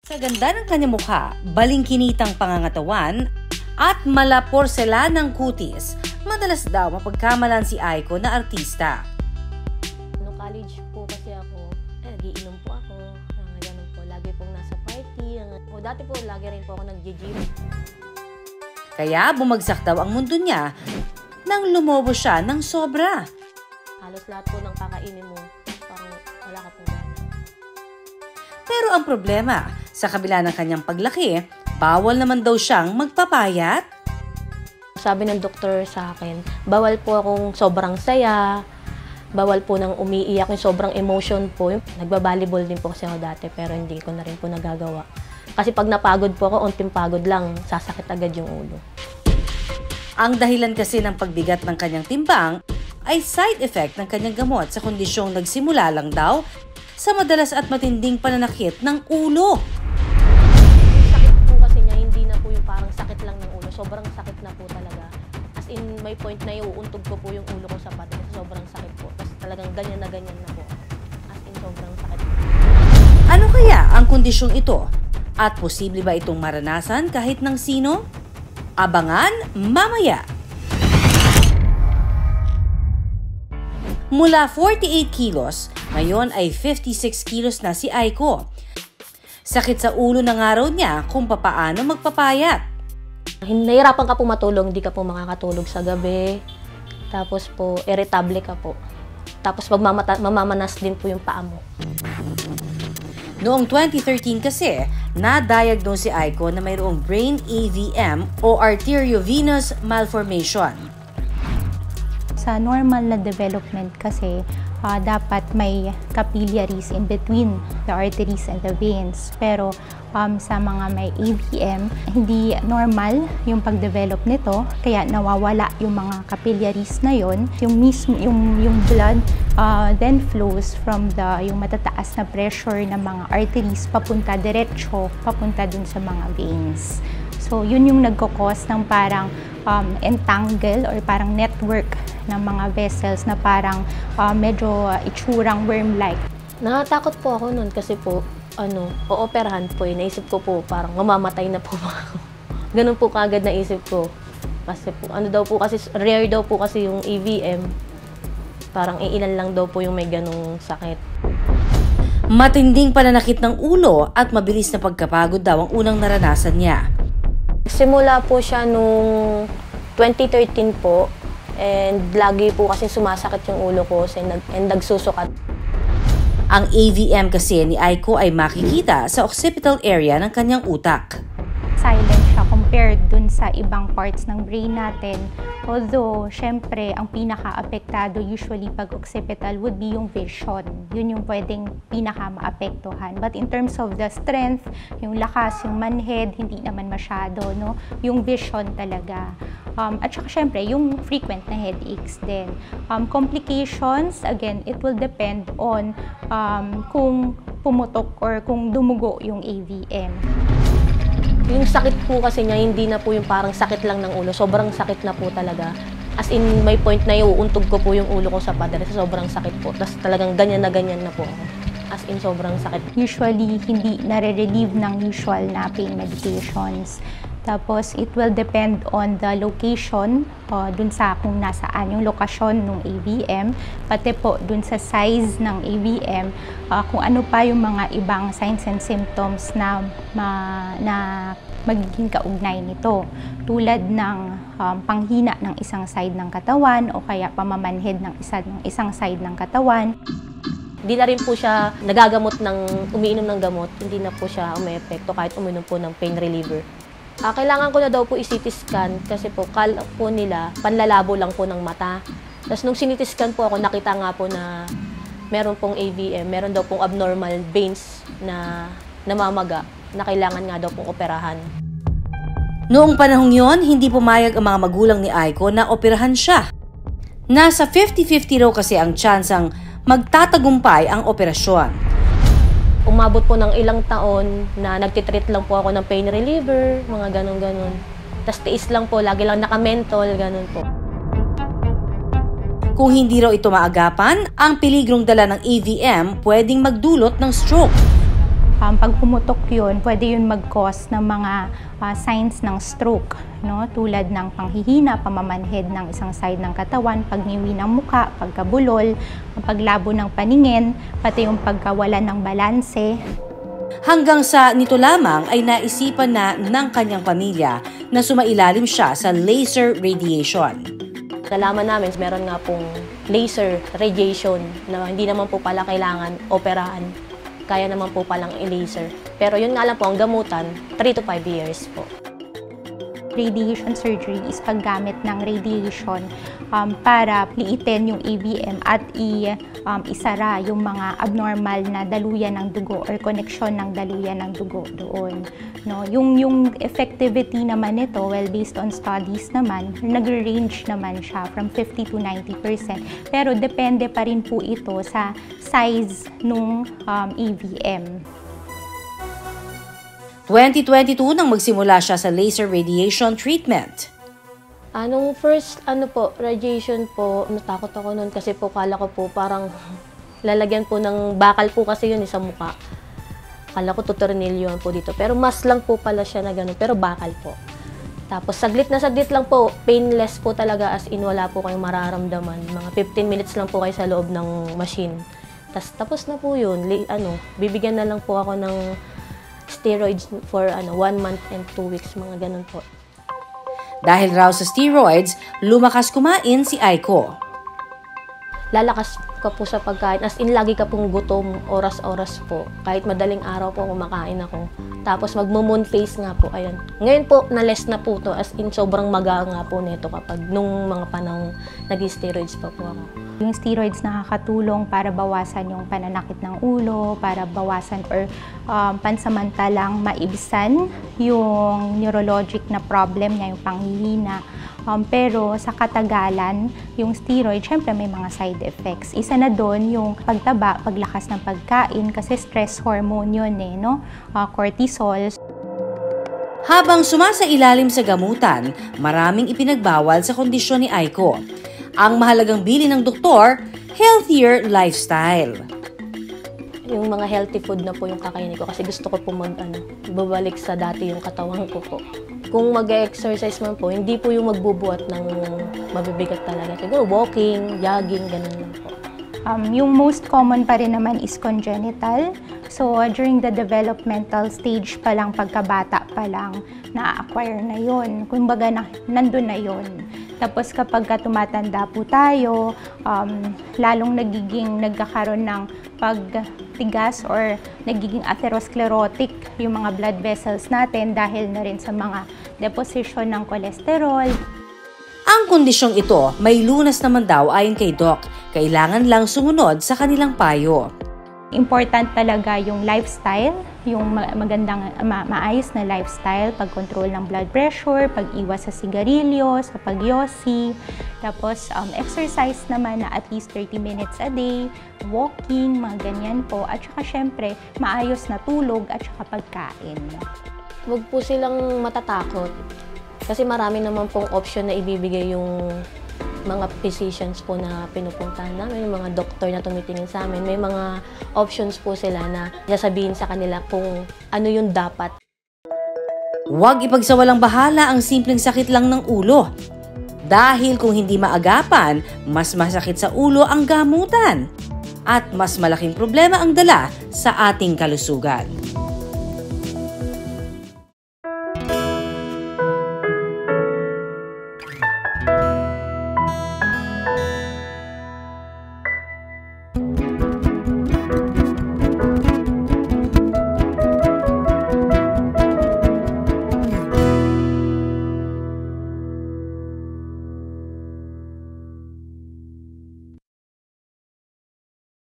Sa ganda ng kanyang mukha, balingkinitang pangangatawan, at mala-porselanang kutis, madalas daw mapagkamalan si Aiko na artista. Nung college po kasi ako, nagiinom po ako, ganun po, lagi pong nasa party. Dati po, lagi rin po ako nag-gym. Kaya bumagsak daw ang mundo niya nang lumobo siya ng sobra. Halos lahat po ng kakainin mo, parang wala ka pong gana. Pero ang problema, sa kabila ng kanyang paglaki, bawal naman daw siyang magpapayat. Sabi ng doktor sa akin, bawal po akong sobrang saya, bawal po nang umiiyak, yung sobrang emotion po. Nagbabalibol din po kasi ako dati pero hindi ko na rin po nagagawa. Kasi pag napagod po ako, unting pagod lang, sasakit agad yung ulo. Ang dahilan kasi ng pagbigat ng kanyang timbang ay side effect ng kanyang gamot sa kondisyong nagsimula lang daw sa madalas at matinding pananakit ng ulo. Yung sakit po kasi niya, hindi na po yung parang sakit lang ng ulo. Sobrang sakit na po talaga. As in, may point na iuuntog ko po yung ulo ko sa pader. Sobrang sakit po. Tapos talagang ganyan na po. As in, sobrang sakit. Ano kaya ang kondisyong ito? At posible ba itong maranasan kahit ng sino? Abangan mamaya! Mula 48 kilos, ngayon ay 56 kilos na si Aiko. Sakit sa ulo na nga raw niya kung papaano magpapayat. Nahihirapan ka po matulog, hindi ka po makakatulog sa gabi. Tapos po, irritable ka po. Tapos mamamanas din po yung paa mo. Noong 2013 kasi, na-diagnose si Aiko na mayroong brain AVM o arteriovenous malformation. Sa normal na development kasi, dapat may capillaries in between the arteries and the veins. Pero sa mga may AVM, hindi normal yung pag-develop nito, kaya nawawala yung mga capillaries na yon. Yung blood then flows from yung matataas na pressure ng mga arteries papunta dun sa mga veins. So yun yung nagko-cause ng parang entangle or parang network ng mga vessels na parang medyo itsurang worm-like. Natatakot po ako nun kasi po, ooperahan po eh. Naisip ko po, parang mamamatay na po ako. Ganun po kaagad naisip ko. Kasi po, rare daw po kasi yung AVM. Parang ilan lang daw po yung may ganung sakit. Matinding pananakit ng ulo at mabilis na pagkapagod daw ang unang naranasan niya. Simula po siya nung 2013 po. And lagi po kasi sumasakit yung ulo ko and nagsusukat. Ang AVM kasi ni Aiko ay makikita sa occipital area ng kanyang utak. Silent siya compared dun sa ibang parts ng brain natin. Although, syempre, ang pinaka-apektado usually pag occipital would be yung vision. Yun yung pwedeng pinaka-maapektuhan. But in terms of the strength, yung lakas, yung manhead, hindi naman masyado, no? Yung vision talaga. At saka syempre, yung frequent na headaches din. Complications, again, it will depend on kung pumutok or kung dumugo yung AVM. Yung sakit po kasi niya, hindi na po yung parang sakit lang ng ulo. Sobrang sakit na po talaga. As in, may point na iuuntog ko po yung ulo ko sa pader. Sobrang sakit po. Tapos talagang ganyan na po ako. As in, sobrang sakit. Usually, hindi nare-relieve ng usual na pain medications. Tapos, it will depend on the location, dun sa kung nasaan yung lokasyon ng AVM, pati po dun sa size ng AVM, kung ano pa yung mga ibang signs and symptoms na magiging kaugnay nito. Tulad ng panghina ng isang side ng katawan o kaya pamamanhid ng isang side ng katawan. Hindi na rin po siya nagagamot umiinom ng gamot, hindi na po siya umeepekto kahit uminom po ng pain reliever. Kailangan ko na daw po i-CT scan kasi po kala po nila panlalabo lang po ng mata. Tapos nung CT scan po ako, nakita nga po na meron pong AVM, meron daw pong abnormal veins na namamaga na kailangan nga daw pong operahan. Noong panahong yon, hindi pumayag ang mga magulang ni Aiko na operahan siya. Nasa 50-50 raw kasi ang tsansang magtatagumpay ang operasyon. Umabot po ng ilang taon na nagtitreat lang po ako ng pain reliever, mga ganon-ganon. Tapos tiis lang po, lagi lang naka-mentol, ganon po. Kung hindi raw ito maagapan, ang peligrong dala ng AVM pwedeng magdulot ng stroke. Pag pumutok yun, pwede yun mag-cause ng mga signs ng stroke, no? Tulad ng panghihina, pamamanhid ng isang side ng katawan, pagniwi ng muka, pagkabulol, paglabo ng paningin, pati yung pagkawalan ng balanse. Hanggang sa nito lamang ay naisipan na ng kanyang pamilya na sumailalim siya sa laser radiation. Nalaman namin, meron nga pong laser radiation na hindi naman po pala kailangan operahan. Kaya naman po palang i-laser. Pero yun nga lang po, ang gamutan, 3 to 5 years po. Radiation surgery is paggamit ng radiation para liitin yung AVM at isara yung mga abnormal na daluyan ng dugo or connection ng daluyan ng dugo doon. No, yung effectivity naman nito, well, based on studies naman, nag-range naman siya from 50 to 90%. Pero depende pa rin po ito sa size nung AVM. 2022 nang magsimula siya sa laser radiation treatment. Nung first radiation po, natakot ako noon kasi po kala ko po parang lalagyan po ng bakal po kasi yun sa mukha. Kala ko tutornilyo po dito. Pero mas lang po pala siya na gano'n, pero bakal po. Tapos saglit na saglit lang po, painless po talaga, as in wala po kayong mararamdaman. Mga 15 minutes lang po kayo sa loob ng machine. Tapos na po yun. Bibigyan na lang po ako ng steroids for 1 month and 2 weeks, mga ganun po. Dahil raw sa steroids, lumakas kumain si Aiko. Lalakas ka po sa pagkain, as in lagi ka pong gutom, oras-oras po. Kahit madaling araw po kumakain ako. Tapos magmo-moon face nga po, ayan. Ngayon po, na-less na po to, as in sobrang maga nga po nito kapag nung mga panahong nag-steroids pa po ako. Yung steroids nakakatulong para bawasan yung pananakit ng ulo, para bawasan or pansamantalang maibsan yung neurologic na problem niya, yung panghihina. Pero sa katagalan, yung steroid, syempre may mga side effects. Isa na doon yung pagtaba, paglakas ng pagkain, kasi stress hormone yun no? Cortisol. Habang sumasailalim sa gamutan, maraming ipinagbawal sa kondisyon ni Aiko. Ang mahalagang bilin ng doktor, healthier lifestyle. Yung mga healthy food na po yung kakainin ko kasi gusto ko po babalik sa dati yung katawan ko po. Kung mag-exercise man po, hindi po yung magbubuhat ng mabibigat talaga. Siguro walking, jogging, ganun lang po. Yung most common pa rin naman is congenital. So, during the developmental stage pa lang, pagkabata pa lang, na-acquire na yun. Kumbaga, nandun na yun. Tapos kapag tumatanda po tayo, lalong nagkakaroon ng pagtigas or nagiging atherosclerotic yung mga blood vessels natin dahil na rin sa mga deposition ng cholesterol. Ang kondisyong ito, may lunas naman daw ayon kay Doc. Kailangan lang sumunod sa kanilang payo. Important talaga yung lifestyle, yung magandang, maayos na lifestyle, pag-control ng blood pressure, pag-iwas sa sigarilyo, sa pagyosi, tapos exercise naman na at least 30 minutes a day, walking, mga ganyan po, at saka syempre, maayos na tulog at saka pagkain. Huwag po silang matatakot kasi marami naman pong option na ibibigay yung mga physicians po na pinupuntahan namin, yung mga doktor na tumitingin sa amin, may mga options po sila na sasabihin sa kanila kung ano yung dapat. Huwag ipagsawalang bahala ang simpleng sakit lang ng ulo. Dahil kung hindi maagapan, mas masakit sa ulo ang gamutan. At mas malaking problema ang dala sa ating kalusugan.